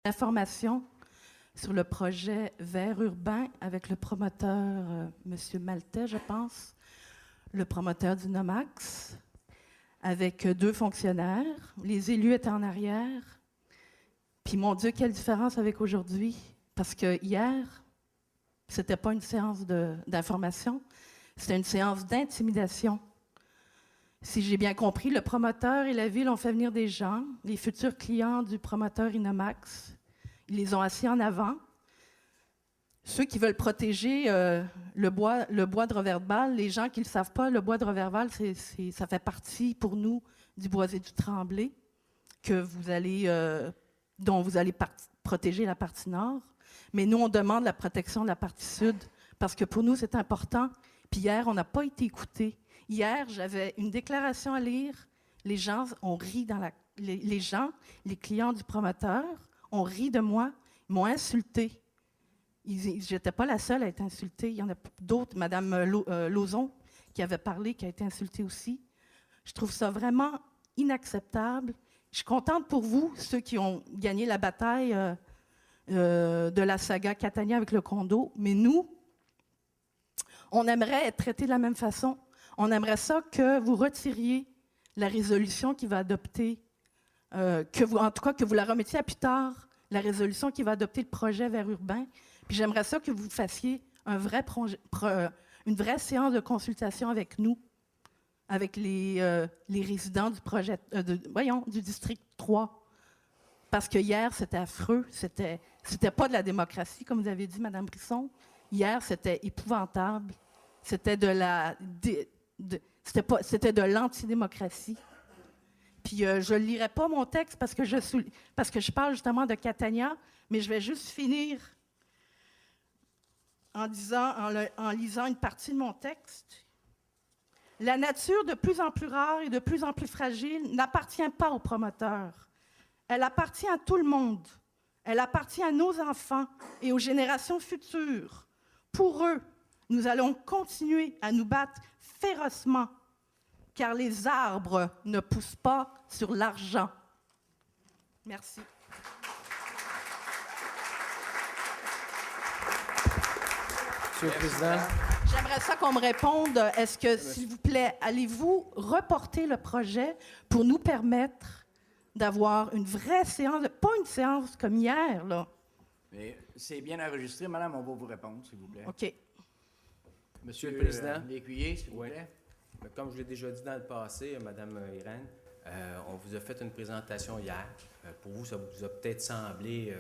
Information sur le projet Vert urbain avec le promoteur, M. Maltais, je pense, le promoteur du Nomax, avec 2 fonctionnaires. Les élus étaient en arrière. Puis, mon Dieu, quelle différence avec aujourd'hui! Parce que hier, c'était pas une séance d'information, c'était une séance d'intimidation. Si j'ai bien compris, le promoteur et la ville ont fait venir des gens, les futurs clients du promoteur Inomax. Ils les ont assis en avant. Ceux qui veulent protéger le bois de Roberval, les gens qui ne le savent pas, le bois de Roberval, ça fait partie pour nous du boisé du Tremblay, dont vous allez protéger la partie nord. Mais nous, on demande la protection de la partie sud, parce que pour nous, c'est important. Puis hier, on n'a pas été écoutés. Hier, j'avais une déclaration à lire. Les gens ont ri les clients du promoteur ont ri de moi, ils m'ont insulté. Je n'étais pas la seule à être insultée. Il y en a d'autres, Mme Lauzon, qui avait parlé, qui a été insultée aussi. Je trouve ça vraiment inacceptable. Je suis contente pour vous, ceux qui ont gagné la bataille de la saga Catania avec le condo, mais nous, on aimerait être traités de la même façon. On aimerait ça que vous retiriez la résolution qui va adopter, que vous la remettiez à plus tard, la résolution qui va adopter le projet Vert urbain. Puis j'aimerais ça que vous fassiez une vraie séance de consultation avec nous, avec les résidents du projet, du district 3. Parce que hier, c'était affreux. C'était pas de la démocratie, comme vous avez dit, Mme Brisson. Hier, c'était épouvantable. C'était c'était de l'antidémocratie. Puis je ne lirai pas mon texte parce que je parle justement de Catania, mais je vais juste finir en lisant une partie de mon texte. La nature de plus en plus rare et de plus en plus fragile n'appartient pas aux promoteurs. Elle appartient à tout le monde. Elle appartient à nos enfants et aux générations futures. Pour eux, nous allons continuer à nous battre férocement, car les arbres ne poussent pas sur l'argent. Merci. Monsieur le Président. J'aimerais ça qu'on me réponde. Est-ce que, s'il vous plaît, allez-vous reporter le projet pour nous permettre d'avoir une vraie séance, pas une séance comme hier, là? Mais c'est bien enregistré, madame, on va vous répondre, s'il vous plaît. OK. Monsieur le Président. Lécuyer, s'il vous plaît. Comme je l'ai déjà dit dans le passé, Mme Irène, on vous a fait une présentation hier. Pour vous, ça vous a peut-être semblé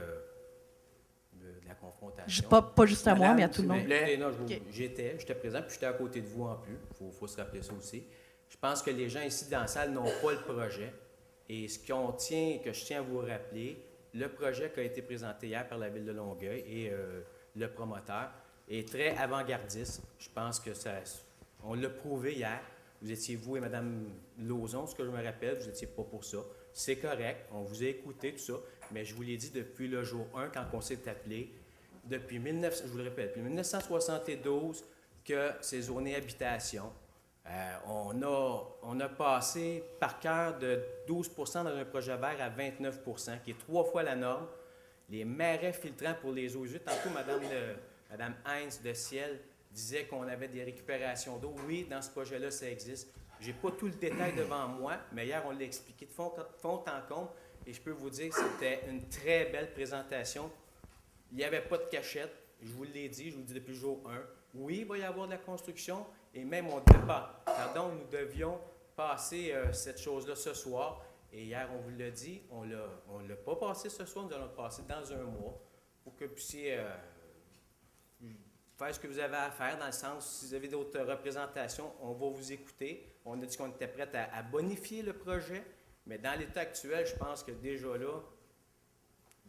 de la confrontation. Pas juste à moi, Madame, mais à tout le monde. plaît. Non, OK. j'étais présent, puis j'étais à côté de vous en plus. Il faut se rappeler ça aussi. Je pense que les gens ici dans la salle n'ont pas le projet. Et ce que je tiens à vous rappeler, le projet qui a été présenté hier par la Ville de Longueuil et le promoteur est très avant-gardiste. Je pense que on l'a prouvé hier. Vous étiez, vous et Mme Lauzon, ce que je me rappelle, vous n'étiez pas pour ça. C'est correct, on vous a écouté, tout ça, mais je vous l'ai dit depuis le jour 1, quand on s'est appelé, je vous le répète, depuis 1972, que c'est zoné habitation. On a passé par cœur de 12 % dans un projet vert à 29 %, qui est 3 fois la norme. Les marais filtrants pour les eaux usées, tantôt Mme Heinz de Ciel disait qu'on avait des récupérations d'eau. Oui, dans ce projet-là, ça existe. Je n'ai pas tout le détail devant moi, mais hier, on l'a expliqué de fond en comble. Et je peux vous dire que c'était une très belle présentation. Il n'y avait pas de cachette. Je vous l'ai dit, je vous le dis depuis le jour 1. Oui, il va y avoir de la construction. Et même, nous devions passer cette chose-là ce soir. Et hier, on vous l'a dit, on ne l'a pas passé ce soir, nous allons le passer dans un mois pour que vous puissiez faire ce que vous avez à faire, dans le sens, si vous avez d'autres représentations, on va vous écouter. On a dit qu'on était prêt à bonifier le projet, mais dans l'état actuel, je pense que déjà là,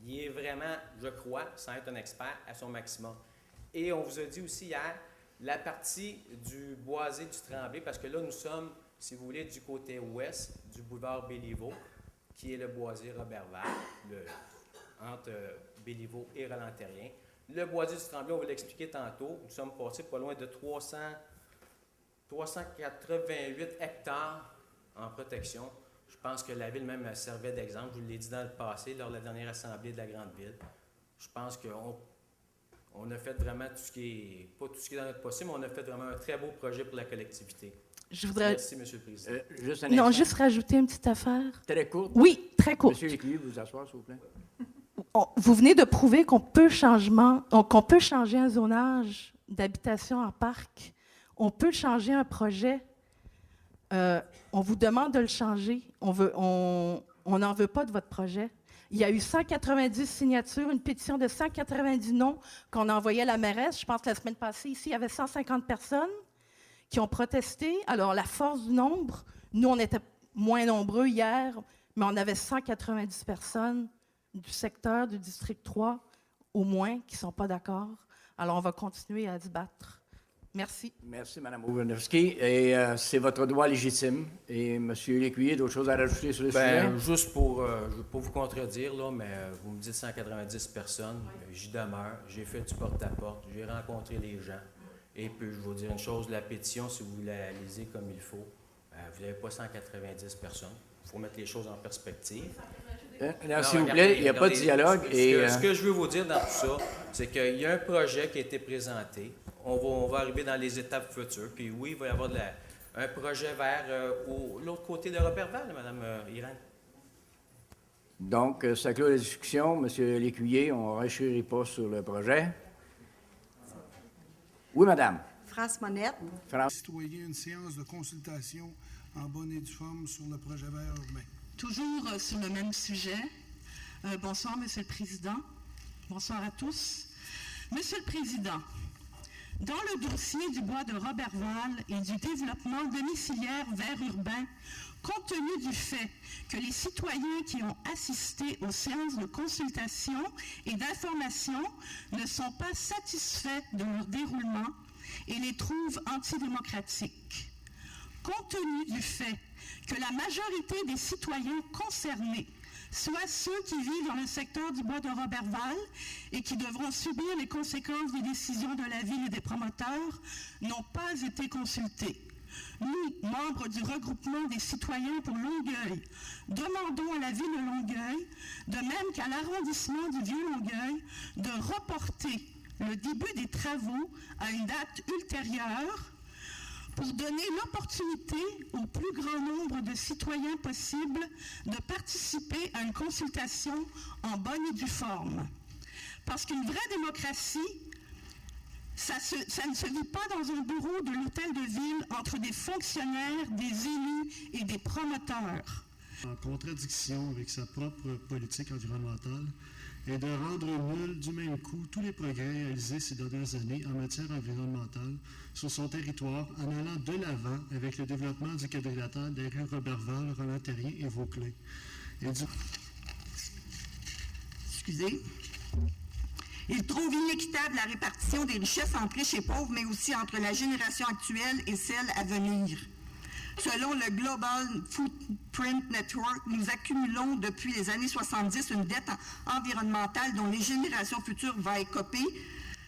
il est vraiment, je crois, sans être un expert, à son maximum. Et on vous a dit aussi hier, la partie du boisé du Tremblay, parce que là, nous sommes, si vous voulez, du côté ouest du boulevard Béliveau, qui est le boisé Roberval, entre Béliveau et Roland-Terrien. Le boisé du Tremblay, on va l'expliquer tantôt, nous sommes passés pas loin de 388 hectares en protection. Je pense que la ville même servait d'exemple. Je vous l'ai dit dans le passé, lors de la dernière assemblée de la grande ville. Je pense qu'on a fait vraiment tout ce qui est, pas tout ce qui est dans notre possible, mais on a fait vraiment un très beau projet pour la collectivité. Je voudrais... Merci, M. le Président. Juste un Non, instant. juste rajouter une petite affaire. Très court. Oui, très court. Monsieur Lécuyer, vous vous asseoir, s'il vous plaît. Vous venez de prouver qu'on peut changer un zonage d'habitation en parc. On peut changer un projet. On vous demande de le changer. On n'en veut pas de votre projet. Il y a eu 190 signatures, une pétition de 190 noms qu'on a envoyée à la mairesse. Je pense que la semaine passée, ici, il y avait 150 personnes qui ont protesté. Alors, la force du nombre, nous, on était moins nombreux hier, mais on avait 190 personnes du secteur du district 3, au moins, qui ne sont pas d'accord. Alors, on va continuer à se battre. Merci. Merci, Mme Ovenowski. Et c'est votre droit légitime. Et M. Lécuyer, d'autres choses à rajouter sur le sujet? Juste pour, je ne veux pas vous contredire, là, mais vous me dites 190 personnes, j'y demeure, j'ai fait du porte-à-porte, j'ai rencontré les gens. Et puis, je vais vous dire une chose, la pétition, si vous la lisez comme il faut, vous n'avez pas 190 personnes. Il faut mettre les choses en perspective. Non, s'il vous plaît, il n'y a pas de dialogue. Ce que je veux vous dire dans tout ça, c'est qu'il y a un projet qui a été présenté. On va arriver dans les étapes futures. Puis oui, il va y avoir un projet vers l'autre côté de Robertval, Mme Irène. Donc, ça clôt la discussion. Monsieur Lécuyer, on ne renchérit pas sur le projet. Oui, madame. France Monette. Citoyen, une séance de consultation en bonne et due forme sur le projet vert urbain. Toujours sur le même sujet. Bonsoir, Monsieur le Président. Bonsoir à tous. Monsieur le Président, dans le dossier du bois de Robertval et du développement domiciliaire vert urbain, compte tenu du fait que les citoyens qui ont assisté aux séances de consultation et d'information ne sont pas satisfaits de leur déroulement et les trouvent antidémocratiques, compte tenu du fait que la majorité des citoyens concernés, soit ceux qui vivent dans le secteur du bois de Robertval et qui devront subir les conséquences des décisions de la ville et des promoteurs, n'ont pas été consultés. Nous, membres du regroupement des citoyens pour Longueuil, demandons à la ville de Longueuil, de même qu'à l'arrondissement du Vieux-Longueuil, de reporter le début des travaux à une date ultérieure pour donner l'opportunité au plus grand nombre de citoyens possible de participer à une consultation en bonne et due forme. Parce qu'une vraie démocratie, ça ne se vit pas dans un bureau de l'hôtel de ville entre des fonctionnaires, des élus et des promoteurs. En contradiction avec sa propre politique environnementale et de rendre nul du même coup tous les progrès réalisés ces dernières années en matière environnementale sur son territoire en allant de l'avant avec le développement du quadrilatère des rues Robertval, Roland-Terrien et Vauclin. Excusez. Il trouve inéquitable la répartition des richesses entre riches et pauvres, mais aussi entre la génération actuelle et celle à venir. Selon le Global Footprint Network, nous accumulons depuis les années 70 une dette environnementale dont les générations futures vont écoper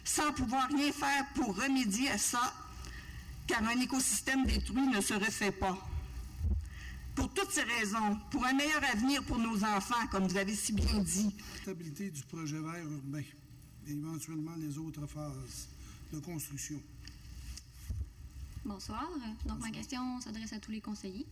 sans pouvoir rien faire pour remédier à ça, car un écosystème détruit ne se refait pas. Pour toutes ces raisons, pour un meilleur avenir pour nos enfants, comme vous avez si bien dit. La stabilité du projet vert urbain et éventuellement les autres phases de construction. Bonsoir. Donc, ma question s'adresse à tous les conseillers.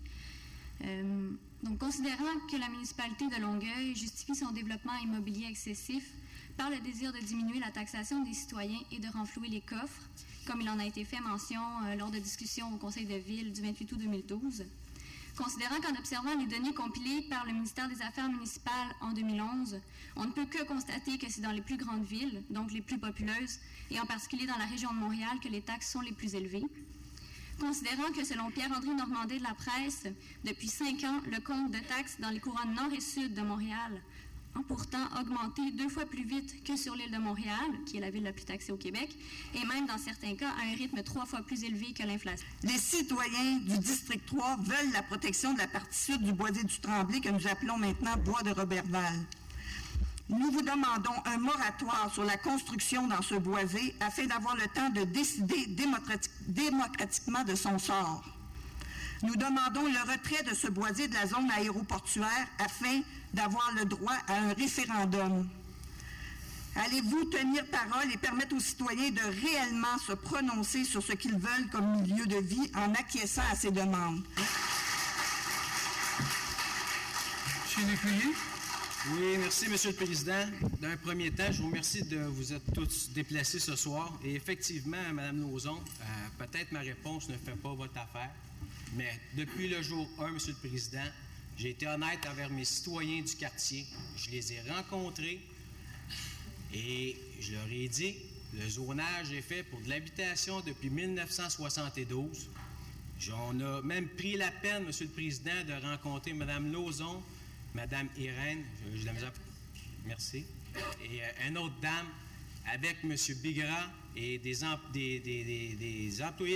Donc, considérant que la municipalité de Longueuil justifie son développement immobilier excessif par le désir de diminuer la taxation des citoyens et de renflouer les coffres, comme il en a été fait mention lors de discussions au Conseil de ville du 28 août 2012, considérant qu'en observant les données compilées par le ministère des Affaires municipales en 2011, on ne peut que constater que c'est dans les plus grandes villes, donc les plus populeuses, et en particulier dans la région de Montréal, que les taxes sont les plus élevées. Considérant que, selon Pierre-André Normandin de la Presse, depuis 5 ans, le compte de taxes dans les couronnes nord et sud de Montréal a pourtant augmenté 2 fois plus vite que sur l'île de Montréal, qui est la ville la plus taxée au Québec, et même dans certains cas à un rythme 3 fois plus élevé que l'inflation. Les citoyens du district 3 veulent la protection de la partie sud du boisé du Tremblay, que nous appelons maintenant bois de Robertval. Nous vous demandons un moratoire sur la construction dans ce boisé afin d'avoir le temps de décider démocratiquement de son sort. Nous demandons le retrait de ce boisier de la zone aéroportuaire afin d'avoir le droit à un référendum. Allez-vous tenir parole et permettre aux citoyens de réellement se prononcer sur ce qu'ils veulent comme milieu de vie en acquiesçant à ces demandes? M. Lécuyer. Oui, merci, M. le Président. D'un premier temps, je vous remercie de vous être tous déplacés ce soir. Et effectivement, Mme Lauzon, peut-être ma réponse ne fait pas votre affaire, mais depuis le jour 1, M. le Président, j'ai été honnête envers mes citoyens du quartier. Je les ai rencontrés et je leur ai dit, le zonage est fait pour de l'habitation depuis 1972. On a même pris la peine, M. le Président, de rencontrer Mme Lauzon, Mme Irène, j'ai la misère. Merci. Et une autre dame avec M. Bigra et des employés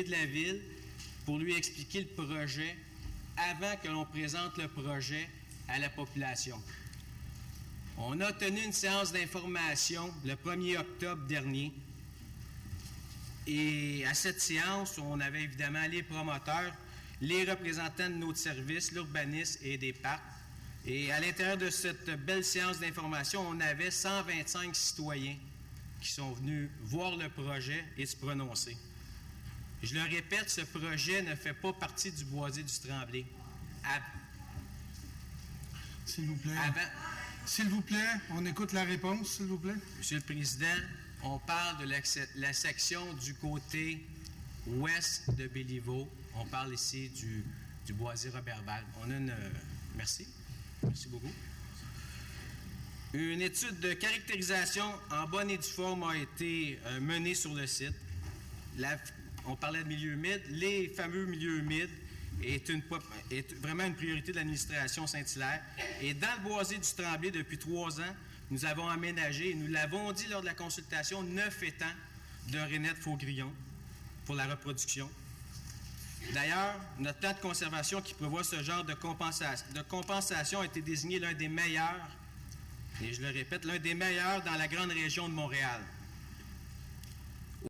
de la ville pour lui expliquer le projet avant que l'on présente le projet à la population. On a tenu une séance d'information le 1er octobre dernier. Et à cette séance, on avait évidemment les promoteurs, les représentants de notre service, l'urbanisme et des parcs. Et à l'intérieur de cette belle séance d'information, on avait 125 citoyens qui sont venus voir le projet et se prononcer. Je le répète, ce projet ne fait pas partie du boisier du Tremblay. S'il vous plaît. S'il vous plaît, on écoute la réponse, s'il vous plaît. Monsieur le Président, on parle de la section du côté ouest de Béliveau. On parle ici du boisier Roberval. On a une... merci. Merci beaucoup. Une étude de caractérisation en bonne et due forme a été menée sur le site. On parlait de milieux humides. Les fameux milieux humides est vraiment une priorité de l'administration Saint-Hilaire. Et dans le boisier du Tremblay, depuis 3 ans, nous avons aménagé, et nous l'avons dit lors de la consultation, 9 étangs de rainettes faux-grillons pour la reproduction. D'ailleurs, notre plan de conservation qui prévoit ce genre de compensation a été désigné l'un des meilleurs, et je le répète, l'un des meilleurs dans la grande région de Montréal.